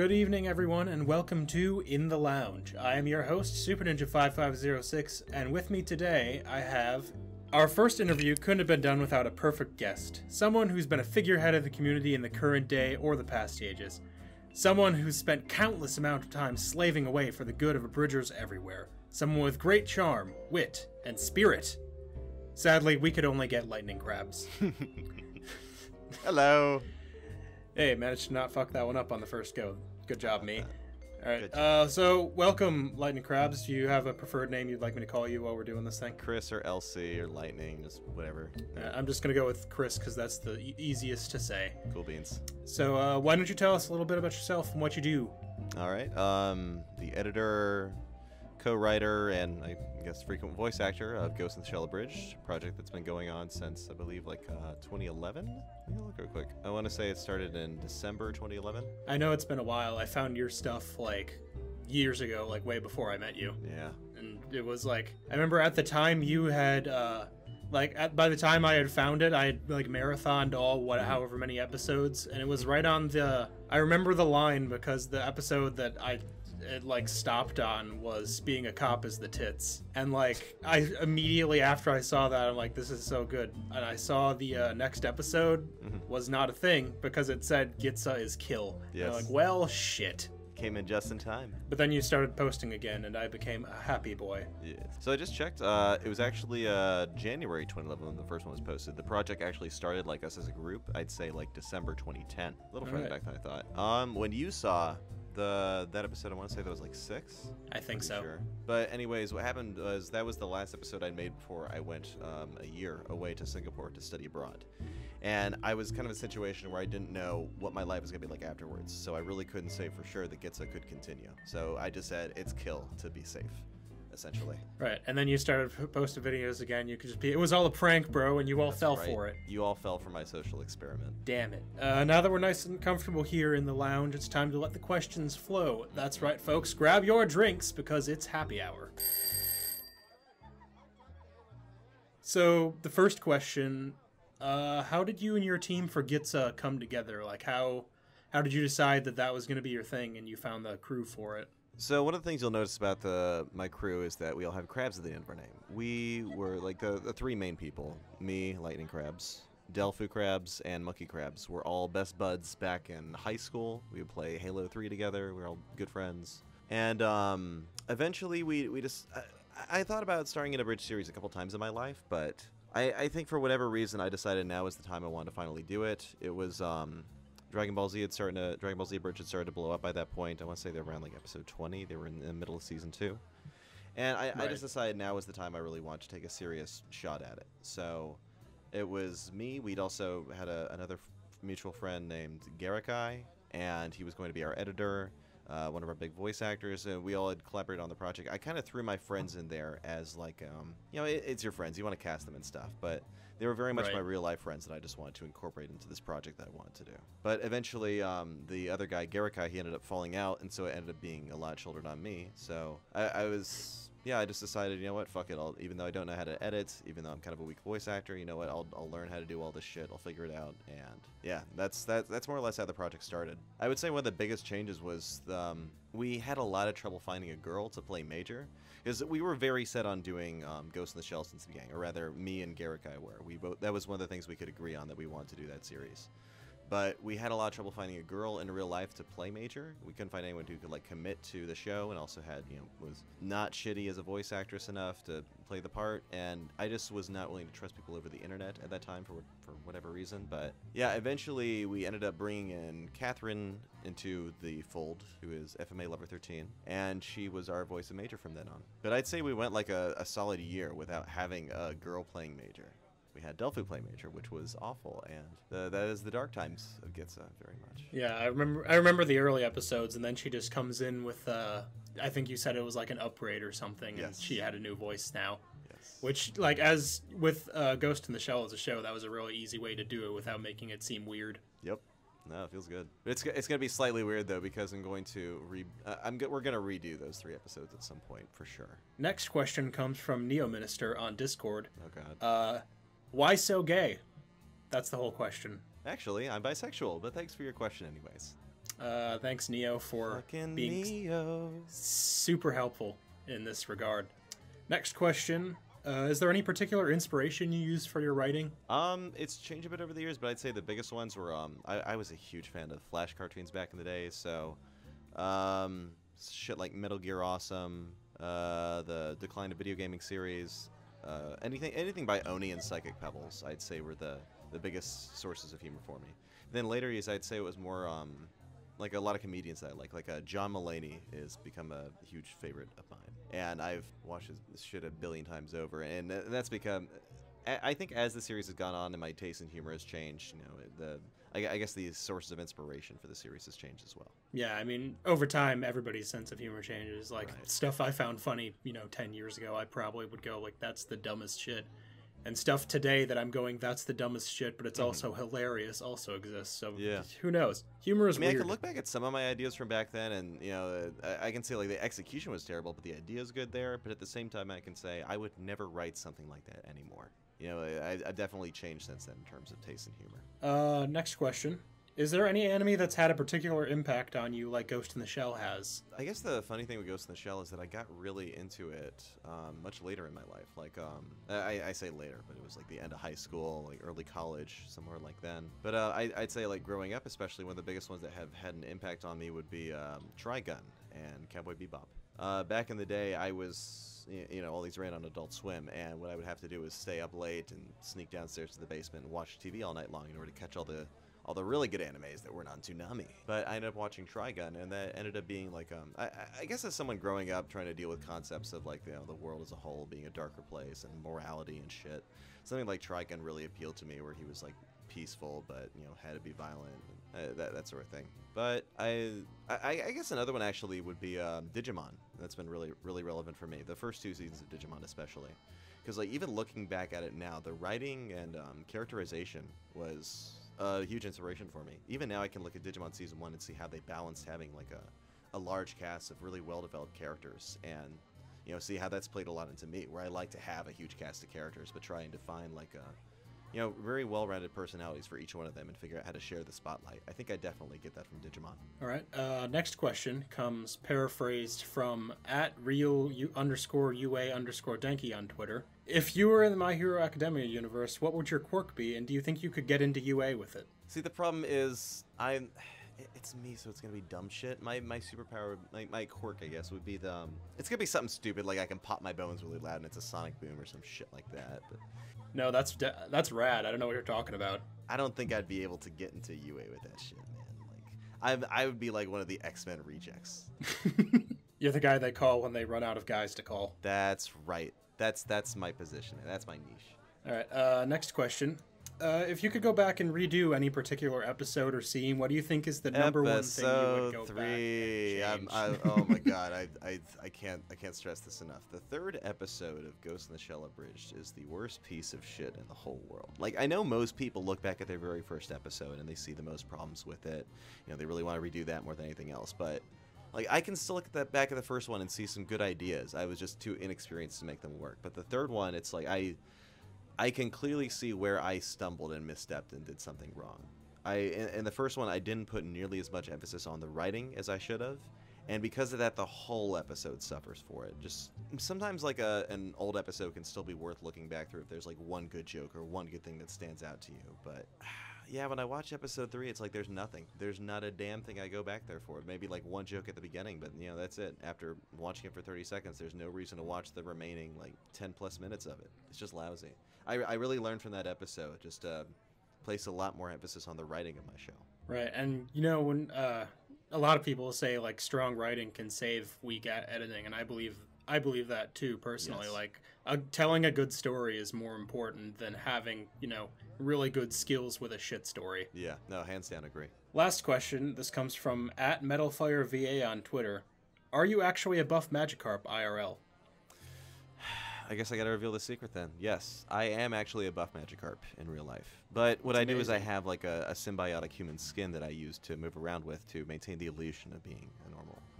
Good evening, everyone, and welcome to In the Lounge. I am your host, superninja5506, and with me today I have... Our first interview couldn't have been done without a perfect guest. Someone who's been a figurehead of the community in the current day or the past ages. Someone who's spent countless amount of time slaving away for the good of Abridgers everywhere. Someone with great charm, wit, and spirit. Sadly, we could only get LightningCrabz. Hello. Hey, managed to not fuck that one up on the first go. Good job, me. Alright, so welcome, LightningCrabz. Do you have a preferred name you'd like me to call you while we're doing this thing? Chris or LC or Lightning, just whatever. I'm just going to go with Chris because that's the easiest to say. Cool beans. So why don't you tell us a little bit about yourself and what you do? Alright, the editor, co-writer, and I guess frequent voice actor of Ghost in the Shell Abridged, a project that's been going on since, I believe, like 2011? Let me look real quick. I want to say it started in December 2011. I know it's been a while. I found your stuff, like, years ago, like, way before I met you. Yeah. And it was, like, I remember at the time you had, by the time I had found it, I had, like, marathoned all, however many episodes, and it was right on the... I remember the line because the episode that it like stopped on was being a cop is the tits, and like I immediately after I saw that I'm like, this is so good. And I saw the next episode was not a thing because it said GitSA is kill. Yes. And I'm like, well, shit. Came in just in time. But then you started posting again and I became a happy boy. Yeah. So I just checked, it was actually January 2011 when the first one was posted. The project actually started like us as a group, I'd say like December 2010. A little further back than I thought. When you saw that episode, I want to say that was like 6. I think so. Sure. But anyways, what happened was that was the last episode I made before I went a year away to Singapore to study abroad. And I was kind of in a situation where I didn't know what my life was going to be like afterwards. So I really couldn't say for sure that GitSA could continue. So I just said, it's kill to be safe, essentially. Right, and then you started posting videos again. You could just be, it was all a prank, bro, and you all fell for it. You all fell for my social experiment. Damn it. Now that we're nice and comfortable here in the lounge, it's time to let the questions flow. That's right, folks. Grab your drinks because it's happy hour. So, the first question, how did you and your team for GitSA come together? Like, how did you decide that that was going to be your thing and you found the crew for it? So one of the things you'll notice about my crew is that we all have crabs at the end of our name. We were like the three main people, me, LightningCrabz, DelfuCrabz, and MonkeyCrabz. We're all best buds back in high school. We would play Halo 3 together. We were all good friends. And eventually we just... I thought about starting an Abridged series a couple times in my life, but I think for whatever reason I decided now was the time I wanted to finally do it. It was... Dragon Ball Z Abridged had started to blow up by that point. I want to say they're around like episode 20. They were in the middle of season 2. And I just decided now was the time I really wanted to take a serious shot at it. So it was me. We'd also had another mutual friend named Garakai, and he was going to be our editor, one of our big voice actors, and we all had collaborated on the project. I kind of threw my friends in there as like, it's your friends. You want to cast them and stuff, but they were very much my real-life friends that I just wanted to incorporate into this project that I wanted to do. But eventually, the other guy, Garakai, he ended up falling out, and so it ended up being a lot shouldered on me. So I just decided, you know what, fuck it. Even though I don't know how to edit, even though I'm kind of a weak voice actor, you know what, I'll learn how to do all this shit. I'll figure it out, and yeah, that's more or less how the project started. I would say one of the biggest changes was we had a lot of trouble finding a girl to play Major, because we were very set on doing Ghost in the Shell since the beginning, or rather, me and Garakai were. That was one of the things we could agree on, that we wanted to do that series. But we had a lot of trouble finding a girl in real life to play Major. We couldn't find anyone who could like commit to the show and also had, was not shitty as a voice actress enough to play the part. And I just was not willing to trust people over the internet at that time for whatever reason. But yeah, eventually we ended up bringing in Catherine into the fold, who is FMA Lover 13, and she was our voice of Major from then on. But I'd say we went like a solid year without having a girl playing Major. We had Delphi play Major, which was awful, and that is the dark times of GitSA very much. Yeah, I remember the early episodes, and then she just comes in with, I think you said it was like an upgrade or something, and she had a new voice now. Yes. Which, like, as with Ghost in the Shell as a show, that was a really easy way to do it without making it seem weird. Yep. No, it feels good. It's going to be slightly weird, though, because I'm going to we're going to redo those 3 episodes at some point, for sure. Next question comes from Neo Minister on Discord. Oh, God. Why so gay? That's the whole question. Actually, I'm bisexual, but thanks for your question anyways. Thanks, Neo, for Fucking being Neo. super helpful in this regard. Next question. Is there any particular inspiration you use for your writing? It's changed a bit over the years, but I'd say the biggest ones were, I was a huge fan of Flash cartoons back in the day, so, shit like Metal Gear Awesome, the Decline of Video Gaming series, anything by Oni and Psychic Pebbles, I'd say were the biggest sources of humor for me. Then later years, I'd say it was more, like a lot of comedians that I like John Mulaney has become a huge favorite of mine, and I've watched his shit a billion times over, and that's become, I think as the series has gone on and my taste in humor has changed, you know, I guess the sources of inspiration for the series has changed as well. Yeah, I mean, over time, everybody's sense of humor changes. Like, Right. stuff I found funny, 10 years ago, I probably would go, like, that's the dumbest shit. And stuff today that I'm going, that's the dumbest shit, but it's also hilarious, also exists. So, Yeah. who knows? Humor is I mean, weird. I can look back at some of my ideas from back then, and I can say like the execution was terrible, but the idea is good there. But at the same time, I can say I would never write something like that anymore. I've definitely changed since then in terms of taste and humor. Next question. Is there any anime that's had a particular impact on you, like Ghost in the Shell has? I guess the funny thing with Ghost in the Shell is that I got really into it much later in my life. Like, I say later, but it was like the end of high school, like early college, somewhere like then. But I'd say like growing up, especially one of the biggest ones that have had an impact on me would be Trigun and Cowboy Bebop. Back in the day, I was, all these ran on Adult Swim, and what I would have to do was stay up late and sneak downstairs to the basement and watch TV all night long in order to catch all the really good animes that weren't on Toonami. But I ended up watching Trigun, and that ended up being like, I guess as someone growing up trying to deal with concepts of like, the world as a whole being a darker place and morality and shit, something like Trigun really appealed to me, where he was like peaceful, but had to be violent, and that sort of thing. But I guess another one actually would be Digimon. That's been really, really relevant for me. The first 2 seasons of Digimon especially. Because like even looking back at it now, the writing and characterization was a huge inspiration for me. Even now I can look at Digimon Season 1 and see how they balanced having like a large cast of really well-developed characters, and see how that's played a lot into me, where I like to have a huge cast of characters, but try and define like very well-rounded personalities for each one of them and figure out how to share the spotlight. I think I definitely get that from Digimon. All right. Next question comes paraphrased from @real_UA_Denki on Twitter. If you were in the My Hero Academia universe, what would your quirk be, and do you think you could get into UA with it? See, the problem is it's me, so it's gonna be dumb shit. My superpower, my quirk, I guess, would be it's gonna be something stupid, like I can pop my bones really loud and it's a sonic boom or some shit like that. But No, that's rad. I don't know what you're talking about. I don't think I'd be able to get into UA with that shit, man. Like, I would be like one of the X-Men rejects. You're the guy they call when they run out of guys to call. That's right. That's my position. That's my niche. All right. Next question. If you could go back and redo any particular episode or scene, what do you think is the number one thing you would go back and change? Oh my god, I can't stress this enough. The 3rd episode of Ghost in the Shell Abridged is the worst piece of shit in the whole world. Like, I know most people look back at their very first episode and they see the most problems with it. They really want to redo that more than anything else. But like, I can still look at that back at the first one and see some good ideas. I was just too inexperienced to make them work. But the 3rd one, it's like I can clearly see where I stumbled and misstepped and did something wrong. In the first one, I didn't put nearly as much emphasis on the writing as I should have, and because of that, the whole episode suffers for it. Just sometimes, like an old episode can still be worth looking back through if there's like one good joke or one good thing that stands out to you. But yeah, when I watch episode 3, it's like there's nothing. There's not a damn thing I go back there for. Maybe like one joke at the beginning, but that's it. After watching it for 30 seconds, there's no reason to watch the remaining like 10 plus minutes of it. It's just lousy. I really learned from that episode. Just place a lot more emphasis on the writing of my show. Right, and when a lot of people say like strong writing can save weak editing, and I believe that too personally. Yes. Like telling a good story is more important than having really good skills with a shit story. Yeah, no, hands down, agree. Last question. This comes from @MetalFireVA on Twitter. Are you actually a buff Magikarp IRL? I guess I gotta reveal the secret then. Yes, I am actually a buff Magikarp in real life. But what I do is I have like a symbiotic human skin that I use to move around with to maintain the illusion of being a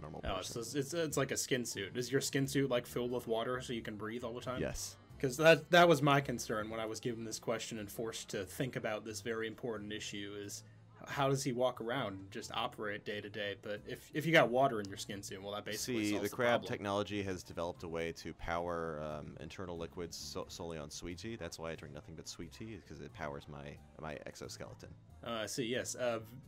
normal person. So it's like a skin suit. Is your skin suit like filled with water so you can breathe all the time? Yes. Because that was my concern when I was given this question and forced to think about this very important issue is how does he walk around and just operate day to day? But if you got water in your skin soon, well, that basically solves the crab problem. technology has developed a way to power internal liquids solely on sweet tea. That's why I drink nothing but sweet tea, because it powers my exoskeleton. See, yes,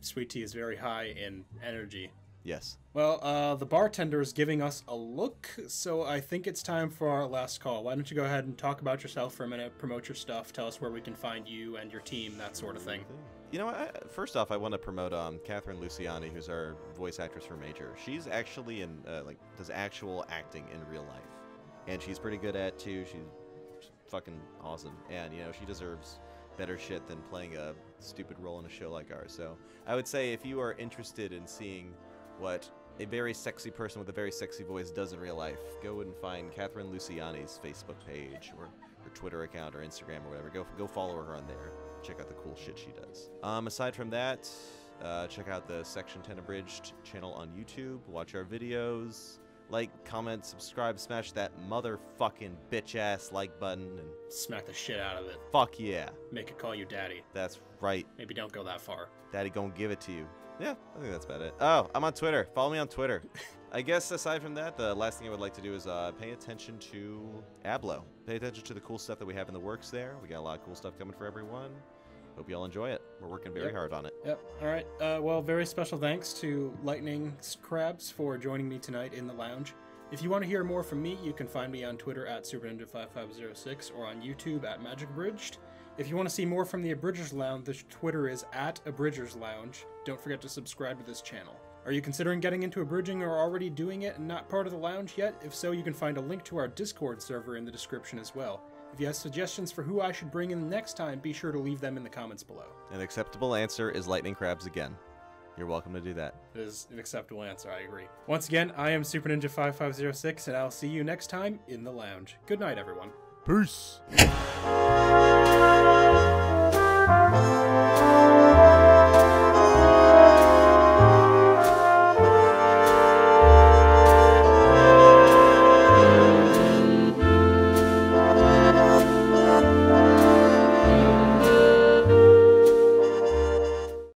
sweet tea is very high in energy. Yes. Well, the bartender is giving us a look, so I think it's time for our last call. Why don't you go ahead and talk about yourself for a minute, promote your stuff, tell us where we can find you and your team, that sort of thing. You know, first off, I want to promote Catherine Luciani, who's our voice actress for Major. She's actually does actual acting in real life, and she's pretty good at it too. She's fucking awesome, and you know, she deserves better shit than playing a stupid role in a show like ours. So I would say if you are interested in seeing what a very sexy person with a very sexy voice does in real life, go and find Catherine Luciani's Facebook page or her Twitter account or Instagram or whatever. Go follow her on there. Check out the cool shit she does. Aside from that, check out the Section 10 Abridged channel on YouTube. Watch our videos. Like, comment, subscribe, smash that motherfucking bitch-ass like button. And smack the shit out of it. Fuck yeah. Make it call you daddy. That's right. Maybe don't go that far. Daddy gonna give it to you. Yeah, I think that's about it. Oh, I'm on Twitter. Follow me on Twitter. I guess aside from that, the last thing I would like to do is pay attention to AbLo. Pay attention to the cool stuff that we have in the works there. We got a lot of cool stuff coming for everyone. Hope you all enjoy it. We're working very hard on it. Yep. All right. Well, very special thanks to LightningCrabz for joining me tonight in the lounge. If you want to hear more from me, you can find me on Twitter at superninja5506 or on YouTube at MagicAbridged. If you want to see more from the Abridgers Lounge, the Twitter is at Abridgers Lounge. Don't forget to subscribe to this channel. Are you considering getting into abridging or already doing it and not part of the lounge yet? If so, you can find a link to our Discord server in the description as well. If you have suggestions for who I should bring in next time, be sure to leave them in the comments below. An acceptable answer is LightningCrabz again. You're welcome to do that. It is an acceptable answer, I agree. Once again, I am superninja5506, and I'll see you next time in the lounge. Good night, everyone. Peace!